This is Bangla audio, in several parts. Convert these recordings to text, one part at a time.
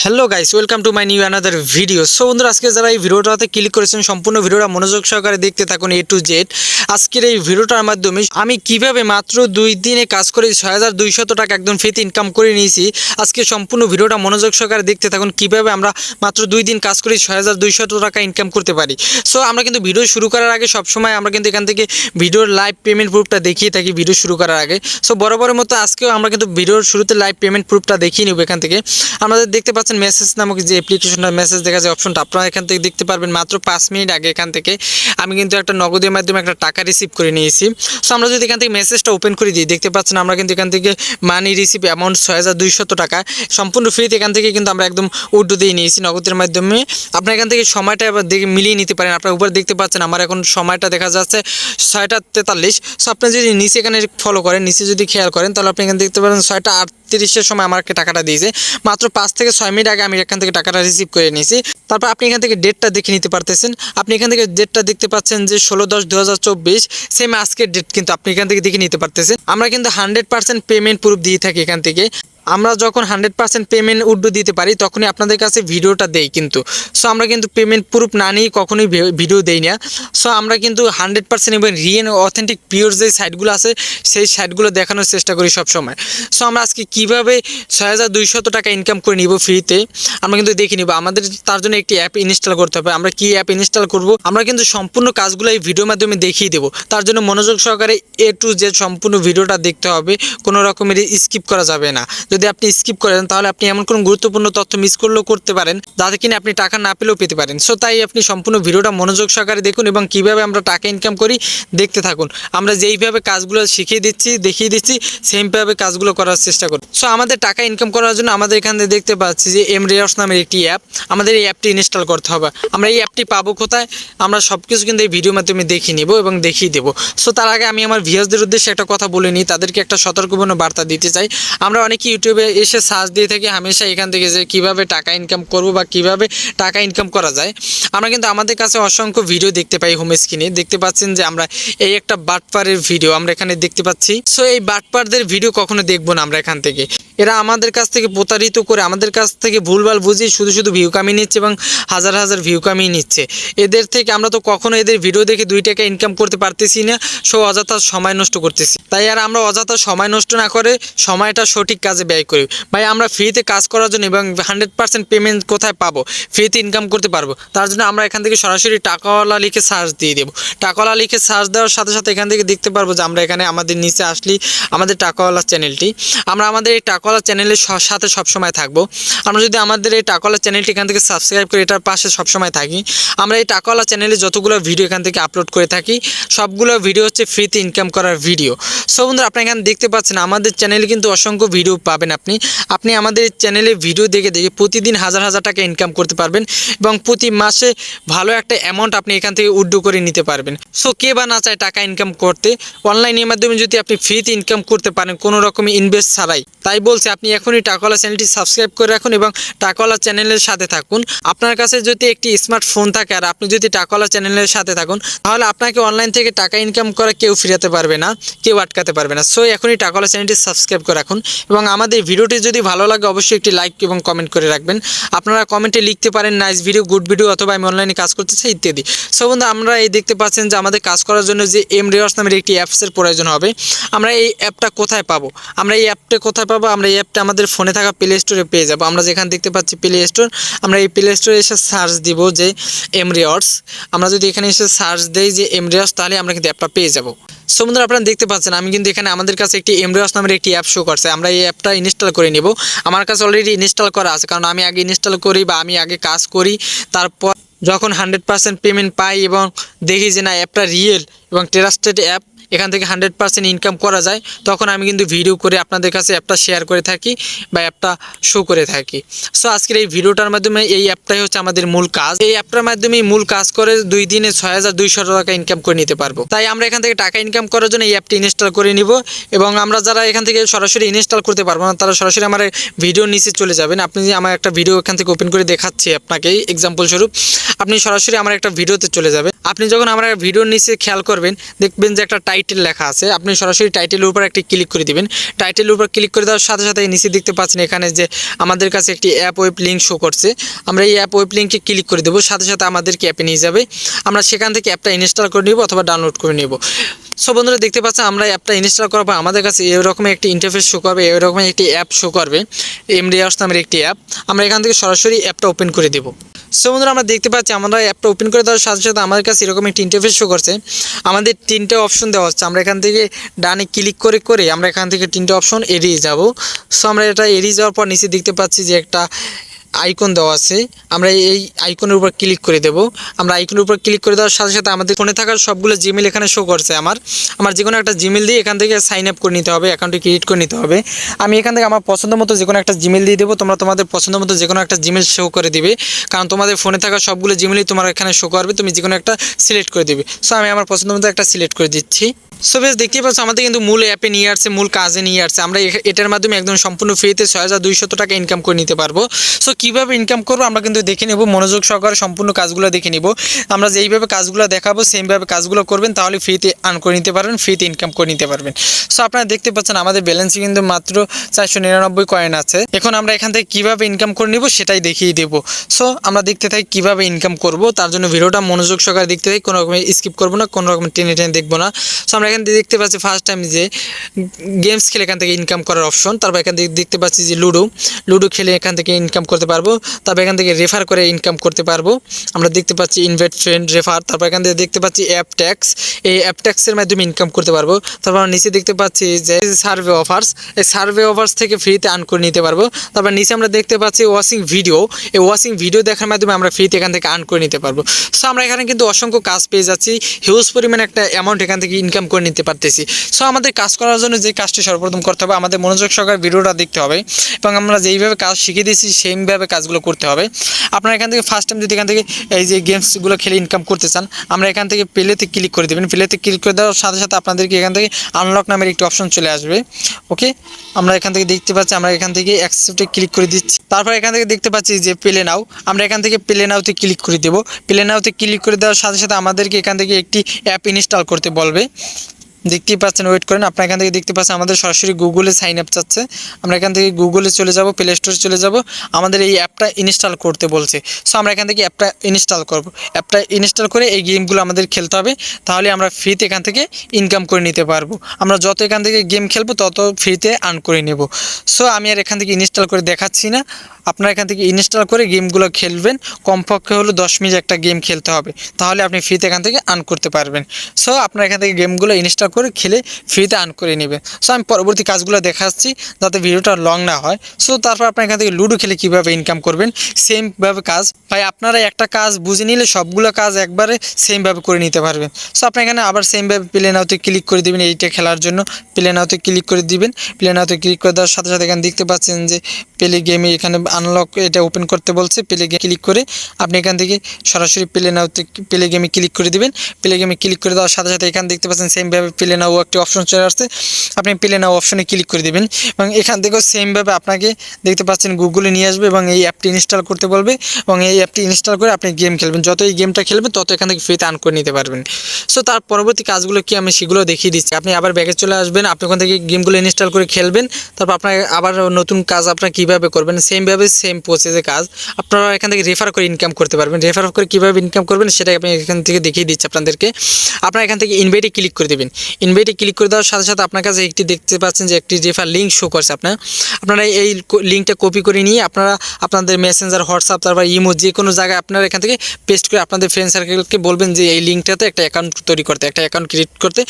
Hello guys, welcome to my new another video. So বন্ধুরা, আজকে যারা এই ভিডিওটাতে ক্লিক করেছেন সম্পূর্ণ ভিডিওটা মনোযোগ সহকারে দেখতে থাকুন এ টু জেড। আজকের এই ভিডিওটার মাধ্যমে আমি কিভাবে মাত্র 2 দিনে কাজ করে 6200 টাকা একদম ফ্রিতে ইনকাম করে নিয়েছি। আজকে সম্পূর্ণ ভিডিওটা মনোযোগ সহকারে দেখতে থাকুন কিভাবে আমরা মাত্র 2 দিন কাজ করে 6200 টাকা ইনকাম করতে পারি। সো আমরা কিন্তু ভিডিও শুরু করার আগে সবসময় আমরা কিন্তু এখান থেকে ভিডিওর লাইভ পেমেন্ট প্রুফটা দেখিয়ে থাকি ভিডিও শুরু করার আগে। সো বরাবরের মতো আজকেও আমরা কিন্তু ভিডিওর শুরুতে লাইভ পেমেন্ট প্রুফটা দেখিয়ে নেব। এখান থেকে আমাদের দেখতে পাচ্ছেন মেসেজ নামক যে অ্যাপ্লিকেশনটা মেসেজ দেখা যায় অপশনটা আপনারা এখান থেকে দেখতে পারবেন। মাত্র 5 মিনিট আগে এখান থেকে আমি কিন্তু একটা নগদের মাধ্যমে একটা টাকা রিসিভ করে নিয়েছি। সো আমরা যদি এখান থেকে মেসেজটা ওপেন করে দিই, দেখতে পাচ্ছেন আমরা কিন্তু এখান থেকে মানি রিসিভ অ্যামাউন্ট 6200 টাকা সম্পূর্ণ ফ্রিতে এখান থেকে কিন্তু আমরা একদম উইথড্র দিয়ে নিয়েছি নগদের মাধ্যমে। আপনার এখান থেকে সময়টা এবার দেখে মিলিয়ে নিতে পারেন। আপনার উপরে দেখতে পাচ্ছেন আমার এখন সময়টা দেখা যাচ্ছে 6টা 43। সো আপনি যদি নিচে এখানে ফলো করেন, নিচে যদি খেয়াল করেন, তাহলে আপনি এখানে দেখতে পারেন 6টা 38-এর সময় আমাকে টাকাটা দিয়েছে। মাত্র 5 থেকে 6 মিনিট আগে আমি এখান থেকে টাকাটা রিসিভ করে নিয়েছি। তারপর আপনি এখান থেকে ডেটটা দেখে নিতে পারতেছেন। আপনি এখান থেকে ডেটটা দেখতে পাচ্ছেন যে 16/10/2024 সেম আজকের ডেট কিন্তু আপনি এখান থেকে দেখে নিতে পারতেছেন। আমরা কিন্তু 100% পেমেন্ট প্রুফ দিয়ে থাকি এখান থেকে। আমরা যখন 100% পেমেন্ট উইথড্র দিতে পারি তখনই আপনাদের কাছে ভিডিওটা দেই কিন্তু। সো আমরা কিন্তু পেমেন্ট প্রুফ না নিয়ে কখনোই ভিডিও দেই না। সো আমরা কিন্তু 100% এবং রিয়েল অথেন্টিক পিওর যে সাইটগুলো আছে সেই সাইটগুলো দেখানোর চেষ্টা করি সবসময়। সো আমরা আজকে কীভাবে 6200 টাকা ইনকাম করে নিব ফ্রিতে আমরা কিন্তু দেখে নিব। আমাদের তার জন্য একটি অ্যাপ ইনস্টল করতে হবে। আমরা কি অ্যাপ ইনস্টল করব আমরা কিন্তু সম্পূর্ণ কাজগুলো এই ভিডিওর মাধ্যমে দেখিয়ে দেবো। তার জন্য মনোযোগ সহকারে এ টু জেড সম্পূর্ণ ভিডিওটা দেখতে হবে, কোনো রকমের স্কিপ করা যাবে না। যদি আপনি স্কিপ করেন তাহলে আপনি এমন কোনো গুরুত্বপূর্ণ তথ্য মিস করলেও করতে পারেন যাতে কিনা আপনি টাকা না পেলেও পেতে পারেন। সো তাই আপনি সম্পূর্ণ ভিডিওটা মনোযোগ সহকারে দেখুন এবং কিভাবে আমরা টাকা ইনকাম করি দেখতে থাকুন। আমরা যেইভাবে কাজগুলো শিখিয়ে দিচ্ছি দেখিয়ে দিচ্ছি সেমভাবে কাজগুলো করার চেষ্টা করুন। সো আমাদের টাকা ইনকাম করার জন্য আমাদের এখানে দেখতে পাচ্ছি যে এমরিয়ার্স নামের একটি অ্যাপ, আমাদের এই অ্যাপটি ইনস্টল করতে হবে। আমরা এই অ্যাপটি পাবো কোথায় আমরা সব কিছু কিন্তু এই ভিডিওর মাধ্যমে দেখিয়ে নেব এবং দেখিয়ে দেবো। সো তার আগে আমি আমার ভিউয়ার্সদের উদ্দেশ্যে একটা কথা বলে নিই, তাদেরকে একটা সতর্কপূর্ণ বার্তা দিতে চাই। আমরা অনেকে ইউটিউবে এসে সার্চ দিয়ে থাকি হামেশা এখান থেকে যে কীভাবে টাকা ইনকাম করব বা কীভাবে টাকা ইনকাম করা যায়। আমরা কিন্তু আমাদের কাছে অসংখ্য ভিডিও দেখতে পাই হোম স্ক্রিনে। দেখতে পাচ্ছেন যে আমরা এই একটা বাটপারের ভিডিও আমরা এখানে দেখতে পাচ্ছি। সো এই বাটপারদের ভিডিও কখনো দেখবো না আমরা এখান থেকে। এরা আমাদের কাছ থেকে প্রতারিত করে আমাদের কাছ থেকে ভুলভাল বুঝিয়ে শুধু শুধু ভিউ কামিয়ে নিচ্ছে এবং হাজার হাজার ভিউ কামিয়ে নিচ্ছে। এদের থেকে আমরা তো কখনো এদের ভিডিও দেখে 2 টাকা ইনকাম করতে পারতেছি না। সো অযথা সময় নষ্ট করতেছি। তাই আর আমরা অযথা সময় নষ্ট না করে সময়টা সঠিক কাজে ব্যয় করি। ভাই আমরা ফ্রিতে কাজ করার জন্য এবং 100% পেমেন্ট কোথায় পাবো, ফ্রিতে ইনকাম করতে পারবো, তার জন্য আমরা এখান থেকে সরাসরি টাকাওয়ালা লিখে সার্চ দিয়ে দেবো। টাকাওয়ালা লিখে সার্চ দেওয়ার সাথে সাথে এখান থেকে দেখতে পারবো যে আমরা এখানে আমাদের নিচে আসলি আমাদের টাকাওয়ালা চ্যানেলটি, আমরা আমাদের এই টাকাওয়ালা চ্যানেলের সাথে সবসময় থাকবো। আমরা যদি আমাদের এই টাকাওয়ালা চ্যানেলটি এখান থেকে সাবস্ক্রাইব করে এটার পাশে সবসময় থাকি, আমরা এই টাকাওয়ালা চ্যানেলে যতগুলো ভিডিও এখান থেকে আপলোড করে থাকি সবগুলো ভিডিও হচ্ছে ফ্রিতে ইনকাম করার ভিডিও। সো বন্ধুরা, আপনারা এখানে দেখতে পাচ্ছেন আমাদের চ্যানেলে কিন্তু অসংখ্য ভিডিও পাবেন। আপনি আমাদের চ্যানেলে ভিডিও দেখে প্রতিদিন হাজার হাজার টাকা ইনকাম করতে পারবেন এবং প্রতি মাসে ভালো একটা অ্যামাউন্ট আপনি এখান থেকে উইথড্র করে নিতে পারবেন। সো কে বা না চায় টাকা ইনকাম করতে, অনলাইনের মাধ্যমে যদি আপনি ফ্রিতে ইনকাম করতে পারেন কোনো রকমের ইনভেস্ট ছাড়াই। তাই বলছি আপনি এখনই টাকাওয়ালা চ্যানেলটি সাবস্ক্রাইব করে রাখুন এবং টাকাওয়ালা চ্যানেলের সাথে থাকুন। আপনার কাছে যদি একটি স্মার্টফোন থাকে আর আপনি যদি টাকাওয়ালা চ্যানেলের সাথে থাকুন তাহলে আপনাকে অনলাইন থেকে টাকা ইনকাম করা কেউ ফিরাতে পারবে না, কেউ আটকাতে পারবে না। সো এখনই টাকাওয়ালা চ্যানেলটি সাবস্ক্রাইব করে রাখুন এবং আমাদের ভিডিওটি যদি ভালো লাগে অবশ্যই একটি লাইক এবং কমেন্ট করে রাখবেন। আপনারা কমেন্টে লিখতে পারেন নাইস ভিডিও, গুড ভিডিও অথবা আমি অনলাইনে কাজ করতে চাই ইত্যাদি। সো বন্ধু, আমরা এই দেখতে পাচ্ছেন যে আমাদের কাজ করার জন্য যে এমরিয়ার্স নামের একটি অ্যাপসের প্রয়োজন হবে। আমরা এই অ্যাপটা কোথায় পাবো আমরা এই অ্যাপটা আমাদের ফোনে থাকা প্লে স্টোরে পেয়ে যাবো। আমরা যেখানে দেখতে পাচ্ছি প্লে স্টোর, আমরা এই প্লে স্টোরে এসে সার্চ দিব যে এমরিয়ার্স। আমরা যদি এখানে এসে সার্চ দেই যে এমরিয়ার্স তাহলে আমরা কিন্তু অ্যাপটা পেয়ে যাবো। সো বন্ধুরা, আপনারা দেখতে পাচ্ছেন আমি কিন্তু এখানে আমাদের কাছে একটি এমরিয়ার্স নামের একটি অ্যাপ শো করছে। আমরা এই অ্যাপটা ইনস্টল করে নেব। আমার কাছে অলরেডি ইনস্টল করা আছে, কারণ আমি আগে ইনস্টল করি বা আমি আগে কাজ করি। তারপর যখন 100% পেমেন্ট পাই এবং দেখি যে না অ্যাপটা রিয়েল এবং ট্রাস্টেড অ্যাপ, এখান থেকে 100% ইনকাম করা যায়, তখন আমি কিন্তু ভিডিও করে আপনাদের কাছে অ্যাপটা শেয়ার করে থাকি বা অ্যাপটা শো করে থাকি। সো আজকের এই ভিডিওটার মাধ্যমে এই অ্যাপটাই হচ্ছে আমাদের মূল কাজ। এই অ্যাপটার মাধ্যমে মূল কাজ করে 2 দিনে 6200 টাকা ইনকাম করে নিতে পারবো। তাই আমরা এখান থেকে টাকা ইনকাম করার জন্য এই অ্যাপটি ইনস্টল করে নিব এবং আমরা যারা এখান থেকে সরাসরি ইনস্টল করতে পারবো না তারা সরাসরি আমার ভিডিও নিচে চলে যাবেন। আপনি যে আমার একটা ভিডিও এখান থেকে ওপেন করে দেখাচ্ছি আপনাকে এক্সাম্পল স্বরূপ, আপনি সরাসরি আমার একটা ভিডিওতে চলে যাবেন। আপনি যখন আমার ভিডিওর নিচে খেয়াল করবেন দেখবেন যে একটা টাইটেল টাইটেল লেখা আছে, আপনি সরাসরি টাইটেলের উপর একটি ক্লিক করে দিবেন। টাইটেলের উপর ক্লিক করে দেওয়ার সাথে সাথে নিচে দেখতে পাচ্ছেন এখানে যে আমাদের কাছে একটি অ্যাপ ওয়েব লিঙ্ক শো করছে। আমরা এই অ্যাপ ওয়েব লিঙ্কে ক্লিক করে দেবো, সাথে সাথে আমাদেরকে অ্যাপে নিয়ে যাবে। আমরা সেখান থেকে অ্যাপটা ইনস্টল করে নিব অথবা ডাউনলোড করে নেব। সো বন্ধুরা দেখতে পাচ্ছেন আমরা অ্যাপটা ইনস্টল করার পর আমাদের কাছে এরকম একটি ইন্টারফেস শো করবে, এরকম একটি অ্যাপ শো করবে, এমডিআরস নামের একটি অ্যাপ। আমরা এখান থেকে সরাসরি অ্যাপটা ওপেন করে দেবো। সো বন্ধুরা আমরা দেখতে পাচ্ছি আমরা অ্যাপটা ওপেন করে দেওয়ার সাথে সাথে আমাদের কাছে এরকম একটি ইন্টারফেস শো করছে। আমাদের 3টে অপশন দেওয়া হচ্ছে, আমরা এখান থেকে ডানে ক্লিক করে করে আমরা এখান থেকে 3টে অপশন এড়িয়ে যাব। সো আমরা এটা এড়িয়ে যাওয়ার পর নিচে দেখতে পাচ্ছি যে একটা আইকন দেওয়া আছে, আমরা এই আইকনের উপর ক্লিক করে দেব। আমরা আইকনের উপর ক্লিক করে দেওয়ার সাথে সাথে আমাদের ফোনে থাকা সবগুলো জিমেল এখানে শো করছে। আমার যে কোনো একটা জিমেল দিয়ে এখান থেকে সাইন আপ করে নিতে হবে, অ্যাকাউন্টে ক্রিয়েট করে নিতে হবে। আমি এখান থেকে আমার পছন্দ মতো যে কোনো একটা জিমেল দিয়ে দেবো, তোমরা তোমাদের পছন্দ মতো যে কোনো একটা জিমেল শো করে দিবে, কারণ তোমাদের ফোনে থাকা সবগুলো জিমেলই তোমার এখানে শো করবে, তুমি যে কোনো একটা সিলেক্ট করে দিবে। সো আমি আমার পছন্দ মতো একটা সিলেক্ট করে দিচ্ছি। সো বেশ দেখতেই পাচ্ছ আমাদের কিন্তু মূল অ্যাপে নিয়ে আসছে, মূল কাজে নিয়ে আসছে। আমরা এটার মাধ্যমে একদম সম্পূর্ণ ফ্রিতে 6200 টাকা ইনকাম করে নিতে পারবো। সো কীভাবে ইনকাম করবো আমরা কিন্তু দেখে নেব, মনোযোগ সহকারে সম্পূর্ণ কাজগুলো দেখে নিব। আমরা যেইভাবে কাজগুলো দেখাবো সেমভাবে কাজগুলো করবেন, তাহলে ফ্রিতে আর্ন করে নিতে পারবেন, ফ্রিতে ইনকাম করে নিতে পারবেন। সো আপনারা দেখতে পাচ্ছেন আমাদের ব্যালেন্সে কিন্তু মাত্র 499 কয়েন আছে। এখন আমরা এখান থেকে কীভাবে ইনকাম করে নিব সেটাই দেখিয়ে দেবো। সো আমরা দেখতে থাকি কীভাবে ইনকাম করব, তার জন্য ভিডিওটা মনোযোগ সহকারে দেখতে থাকি, কোনো রকমের স্কিপ করবো না, কোনো রকমের টেনে টেনে দেখবো না। সো আমরা এখান থেকে দেখতে পাচ্ছি ফার্স্ট টাইম যে গেমস খেলে এখান থেকে ইনকাম করার অপশন। তারপর এখান থেকে দেখতে পাচ্ছি যে লুডো খেলে এখান থেকে ইনকাম করতে পারবো। তারপর এখান থেকে রেফার করে ইনকাম করতে পারবো। আমরা দেখতে পাচ্ছি ইনভাইট ফ্রেন্ড, রেফার। তারপর এখান থেকে দেখতে পাচ্ছি অ্যাপ ট্যাক্স, এই অ্যাপ ট্যাক্সের মাধ্যমে ইনকাম করতে পারবো। তারপর নিচে দেখতে পাচ্ছি যে সার্ভে অফার্স, এই সার্ভে অফার্স থেকে ফ্রিতে আর্ন করে নিতে পারবো। তারপর নিচে আমরা দেখতে পাচ্ছি ওয়াচিং ভিডিও, এই ওয়াচিং ভিডিও দেখার মাধ্যমে আমরা ফ্রিতে এখান থেকে আর্ন করে নিতে পারবো। সো আমরা এখানে কিন্তু অসংখ্য কাজ পেয়ে যাচ্ছি, হিউজ পরিমাণ একটা অ্যামাউন্ট এখান থেকে ইনকাম করে নিতে পারতেছি। সো আমাদের কাজ করার জন্য যে কাজটি সর্বপ্রথম করতে হবে, আমাদের মনোযোগ সহকারে ভিডিওটা দেখতে হবে এবং আমরা যেইভাবে কাজ শিখিয়ে দিয়েছি সেইভাবে কাজগুলো করতে হবে। আপনারা এখান থেকে ফার্স্ট টাইম যদি এখান থেকে এই যে গেমসগুলো খেলে ইনকাম করতে চান, আমরা এখান থেকে প্লেতে ক্লিক করে দেবেন। প্লেতে ক্লিক করে দেওয়ার সাথে সাথে আপনাদেরকে এখান থেকে আনলক নামের একটি অপশন চলে আসবে। ওকে, আমরা এখান থেকে দেখতে পাচ্ছি, আমরা এখান থেকে অ্যাকসেপ্টে ক্লিক করে দিচ্ছি। তারপর এখান থেকে দেখতে পাচ্ছি যে প্লে নাও, আমরা এখান থেকে প্লে নাওতে ক্লিক করে দেবো। প্লে নাওতে ক্লিক করে দেওয়ার সাথে সাথে আমাদেরকে এখান থেকে একটি অ্যাপ ইনস্টল করতে বলবে। দেখতেই পাচ্ছেন, ওয়েট করেন। আপনারা এখান থেকে দেখতে পাচ্ছেন আমাদের সরাসরি গুগলে সাইন আপ চাচ্ছে। আমরা এখান থেকে গুগলে চলে যাব, প্লে স্টোরে চলে যাব, আমাদের এই অ্যাপটা ইনস্টল করতে বলছে। সো আমরা এখান থেকে অ্যাপটা ইনস্টল করব। অ্যাপটা ইনস্টল করে এই গেমগুলো আমাদের খেলতে হবে, তাহলে আমরা ফ্রিতে এখান থেকে ইনকাম করে নিতে পারবো। আমরা যত এখান থেকে গেম খেলবো তত ফ্রিতে আর্ন করে নেব। সো আমি আর এখান থেকে ইনস্টল করে দেখাচ্ছি না, আপনারা এখান থেকে ইনস্টল করে গেমগুলো খেলবেন। কমপক্ষে হলো 10 মিনিট একটা গেম খেলতে হবে, তাহলে আপনি ফ্রিতে এখান থেকে আর্ন করতে পারবেন। সো আপনারা এখান থেকে গেমগুলো ইনস্টল করে খেলে ফ্রিতে আর্ন করে নেবেন। সো আমি পরবর্তী কাজগুলো দেখাচ্ছি যাতে ভিডিওটা লং না হয়। সো তারপর আপনারা এখান থেকে লুডো খেলে কীভাবে ইনকাম করবেন সেমভাবে কাজ। ভাই আপনারা একটা কাজ বুঝে নিলে সবগুলো কাজ একবারে সেমভাবে করে নিতে পারবেন। সো আপনি এখানে আবার সেমভাবে প্লে নাওতে ক্লিক করে দেবেন, এইটা খেলার জন্য প্লে নাওতে ক্লিক করে দিবেন। প্লে নাওতে ক্লিক করে দেওয়ার সাথে সাথে এখানে দেখতে পাচ্ছেন যে প্লে গেমে এখানে আনলক এটা ওপেন করতে বলছে। প্লে গেম ক্লিক করে আপনি এখান থেকে সরাসরি প্লে নাওতে প্লে গেমে ক্লিক করে দিবেন। প্লে গেমে ক্লিক করে দেওয়ার সাথে সাথে এখানে দেখতে পাচ্ছেন সেমভাবে প্লে নাও একটি অপশন চলে আসছে, আপনি প্লে নাও অপশনে ক্লিক করে দেবেন এবং এখান থেকেও সেমভাবে আপনাকে দেখতে পাচ্ছেন গুগলে নিয়ে আসবে এবং এই অ্যাপটি ইনস্টল করতে বলবে এবং এই অ্যাপটি ইনস্টল করে আপনি গেম খেলবেন। যত এই গেমটা খেলবেন তত এখান থেকে ফ্রিতে আর্ন করে নিতে পারবেন। সো তার পরবর্তী কাজগুলো কি আমি সেগুলো দেখিয়ে দিচ্ছি। আপনি আবার ব্যাগে চলে আসবেন, আপনি ওখান থেকে গেমগুলো ইনস্টল করে খেলবেন। তারপর আপনার আবার নতুন কাজ আপনারা কীভাবে করবেন সেমভাবে সেম প্রসেসে কাজ আপনারা এখান থেকে রেফার করে ইনকাম করতে পারবেন। রেফার করে কীভাবে ইনকাম করবেন সেটাই আপনি এখান থেকে দেখিয়ে দিচ্ছি আপনাদেরকে। আপনারা এখান থেকে ইনভাইটে ক্লিক করে দেবেন। ইনভাইটে ক্লিক করে দেওয়ার সাথে সাথে আপনার কাছে একটি দেখতে পাচ্ছেন যে একটি রেফার লিঙ্ক শো করছে। আপনারা এই লিঙ্কটা কপি করে নিয়ে আপনারা আপনাদের মেসেঞ্জার, হোয়াটসঅ্যাপ, তারপর ইমো যে কোনো জায়গায় আপনারা এখান থেকে পেস্ট করে আপনাদের ফ্রেন্ড সার্কেলকে বলবেন যে এই লিঙ্কটাতে একটা অ্যাকাউন্ট তৈরি করতে, একটা অ্যাকাউন্ট ক্রিয়েট করতে।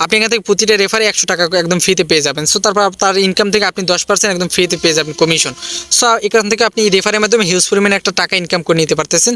আপনি এখান থেকে প্রতিটা রেফারে 100 টাকা একদম ফ্রিতে পেয়ে যাবেন। সো তারপর তার ইনকাম থেকে আপনি 10% একদম ফ্রিতে পেয়ে যাবেন কমিশন। সো এখান থেকে আপনি রেফারের মাধ্যমে হিউজ পরিমাণে একটা টাকা ইনকাম করে নিতে পারতেছেন।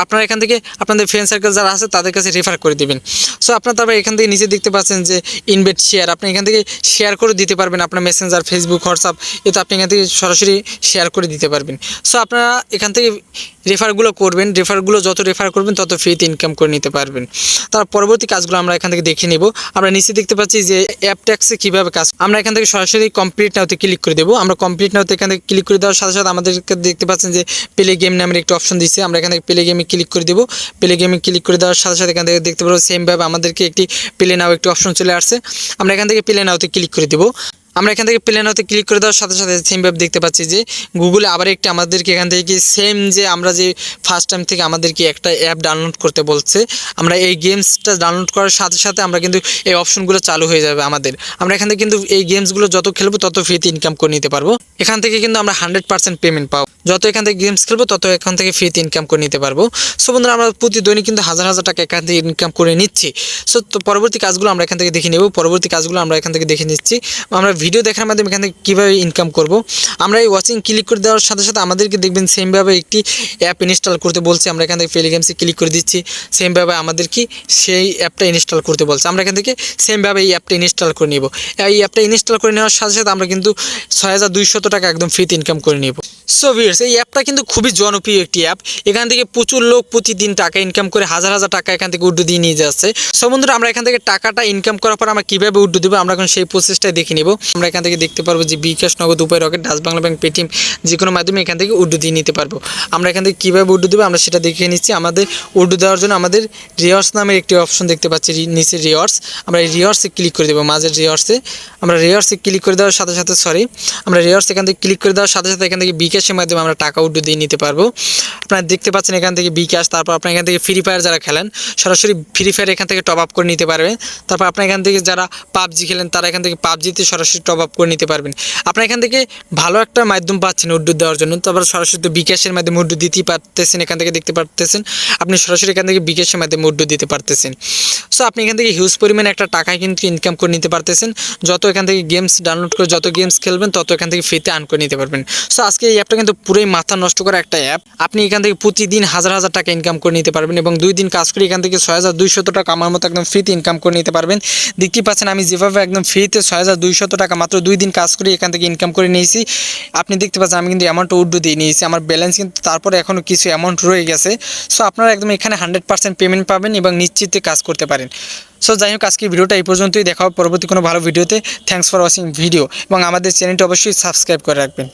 আপনারা এখান থেকে আপনাদের ফ্রেন্ড সার্কেল যারা আছে তাদের কাছে রেফার করে দেবেন। সো আপনার তারপর এখান থেকে নিচে দেখতে পাচ্ছেন যে ইনভাইট শেয়ার, আপনি এখান থেকে শেয়ার করে দিতে পারবেন আপনার মেসেঞ্জার, ফেসবুক, হোয়াটসঅ্যাপ, এতে আপনি এখান থেকে সরাসরি শেয়ার করে দিতে পারবেন। সো আপনারা এখান থেকে রেফারগুলো করবেন, রেফারগুলো যত রেফার করবেন তত ফ্রিতে ইনকাম করে নিতে পারবেন। তার পরবর্তী কাজগুলো আমরা এখান থেকে দেখে নেব। আমরা নিচে দেখতে পাচ্ছি যে অ্যাপ ট্যাক্সে কীভাবে কাজ, আমরা এখান থেকে সরাসরি কমপ্লিট নাওতে ক্লিক করে দেবো। আমরা কমপ্লিট নাওতে এখান থেকে ক্লিক করে দেওয়ার সাথে সাথে আমাদেরকে দেখতে পাচ্ছেন যে প্লে গেম নামের একটি অপশন দিচ্ছে। আমরা এখান থেকে প্লে গেমে ক্লিক করে দেবো। প্লে গেমে ক্লিক করে দেওয়ার সাথে সাথে এখান থেকে দেখতে পাবো সেমভাবে আমাদেরকে একটি প্লে নাও একটি অপশন চলে আসছে। আমরা এখান থেকে প্লে নাওতে ক্লিক করে দেবো। আমরা এখান থেকে প্লে নাওতে ক্লিক করে দেওয়ার সাথে সাথে সেমভাবে দেখতে পাচ্ছি যে গুগলে আবার একটি আমাদেরকে এখান থেকে সেম যে আমরা যে ফার্স্ট টাইম থেকে আমাদেরকে একটা অ্যাপ ডাউনলোড করতে বলছে, আমরা এই গেমসটা ডাউনলোড করার সাথে সাথে আমরা কিন্তু এই অপশনগুলো চালু হয়ে যাবে আমাদের। আমরা এখান থেকে কিন্তু এই গেমসগুলো যত খেলবো তত ফ্রিতে ইনকাম করে নিতে পারবো। এখান থেকে কিন্তু আমরা 100% পেমেন্ট পাবো। যত এখান থেকে গেমস খেলবো তত এখান থেকে ফ্রিতে ইনকাম করে নিতে পারবো। সো বন্ধুরা, আমরা প্রতি দৈনিক কিন্তু হাজার হাজার টাকা এখান থেকে ইনকাম করে নিচ্ছি। সো তো পরবর্তী কাজগুলো আমরা এখান থেকে দেখে নেব। পরবর্তী কাজগুলো আমরা এখান থেকে দেখে নিচ্ছি। আমরা ভিডিও দেখার মাধ্যমে এখান থেকে কীভাবে ইনকাম করব। আমরা এই ওয়াচিং ক্লিক করে দেওয়ার সাথে সাথে আমাদেরকে দেখবেন সেমভাবে একটি অ্যাপ ইনস্টল করতে বলছে। আমরা এখান থেকে প্লে গেমসে ক্লিক করে দিচ্ছি। সেমভাবে আমাদের কি সেই অ্যাপটা ইনস্টল করতে বলছে। আমরা এখান থেকে সেমভাবে এই অ্যাপটা ইনস্টল করে নিব। এই অ্যাপটা ইনস্টল করে নেওয়ার সাথে সাথে আমরা কিন্তু 6200 টাকা একদম ফ্রিতে ইনকাম করে নিব। সো ভিউয়ার্স, এই অ্যাপটা কিন্তু খুবই জনপ্রিয় একটি অ্যাপ। এখান থেকে প্রচুর লোক প্রতিদিন টাকা ইনকাম করে হাজার হাজার টাকা এখান থেকে উড্ডু দিয়ে নিয়ে যাচ্ছে। সো বন্ধুরা, আমরা এখান থেকে টাকাটা ইনকাম করার পর আমরা কীভাবে উড্ডু দেবো আমরা এখন সেই প্রসেসটাই দেখে নিব। আমরা এখান থেকে দেখতে পারবো যে bKash, নগদ, উপায়, rocket, Dutch Bangla bank, Paytm যে কোনো মাধ্যমে এখান থেকে উড্ডু দিয়ে নিতে পারবো। আমরা এখান থেকে কীভাবে উড্ডু দেবো আমরা সেটা দেখে নিচ্ছি। আমাদের উড্ডু দেওয়ার জন্য আমাদের রিওয়ার্ডস নামের একটি অপশন দেখতে পাচ্ছি নিচে রিওয়ার্ডস। আমরা এই রিওয়ার্ডসে ক্লিক করে দেবো। মাঝের রিওয়ার্ডসে আমরা রিওয়ার্ডসে ক্লিক করে দেওয়ার সাথে সাথে আমরা রিওয়ার্ডস এখান থেকে ক্লিক করে দেওয়ার সাথে সাথে এখান থেকে bKashের মাধ্যমে আমরা টাকা উড্ডু দিয়ে নিতে পারবো। আপনারা দেখতে পাচ্ছেন এখান থেকে bKash। তারপর আপনার এখান থেকে ফ্রি ফায়ার যারা খেলেন সরাসরি ফ্রি ফায়ার এখান থেকে টপ আপ করে নিতে পারবেন। তারপর আপনার এখান থেকে যারা পাবজি খেলেন তারা এখান থেকে পাবজিতে সরাসরি টপ আপ করে নিতে পারবেন। আপনার এখান থেকে ভালো একটা মাধ্যম পাচ্ছেন উড্ডু দেওয়ার জন্য। তারপর সরাসরি তো bKashের মাধ্যমে উড্ডু দিতেই পারতেছেন। এখান থেকে দেখতে পারতেছেন আপনি সরাসরি এখান থেকে bKashের মাধ্যমে উড্ডু দিতে পারতেছেন। সো আপনি এখান থেকে হিউজ পরিমাণে একটা টাকা কিন্তু ইনকাম করে নিতে পারতেছেন। যত এখান থেকে গেমস ডাউনলোড করে যত গেমস খেলবেন তত এখান থেকে ফ্রিতে আর্ন করে নিতে পারবেন। সো আজকে এই অ্যাপটা কিন্তু পুরোই মাথা নষ্ট করা একটা অ্যাপ। আপনি এখান থেকে প্রতিদিন হাজার হাজার টাকা ইনকাম করে নিতে পারবেন এবং 2 দিন কাজ করে এখান থেকে 6200 টাকা আমার মতো একদম ফ্রিতে ইনকাম করে নিতে পারবেন। দেখতেই পাচ্ছেন আমি যেভাবে একদম ফ্রিতে 6200 টাকা মাত্র 2 দিন কাজ করে এখান থেকে ইনকাম করে নিয়েছি। আপনি দেখতে পাচ্ছেন আমি কিন্তু অ্যামাউন্টটা উড্ডু দিয়ে নিয়েছি। আমার ব্যালেন্স কিন্তু তারপরে এখনও কিছু অ্যামাউন্ট রয়ে গেছে। সো আপনারা একদম এখানে 100% পেমেন্ট পাবেন এবং নিশ্চিন্তে কাজ করতে পারেন। সো যাই হোক, আজকের ভিডিওটা এই পর্যন্তই। দেখা হবে পরবর্তী কোনো ভালো ভিডিওতে। থ্যাঙ্কস ফর ওয়াচিং ভিডিও এবং আমাদের চ্যানেলটি অবশ্যই সাবস্ক্রাইব করে রাখবেন।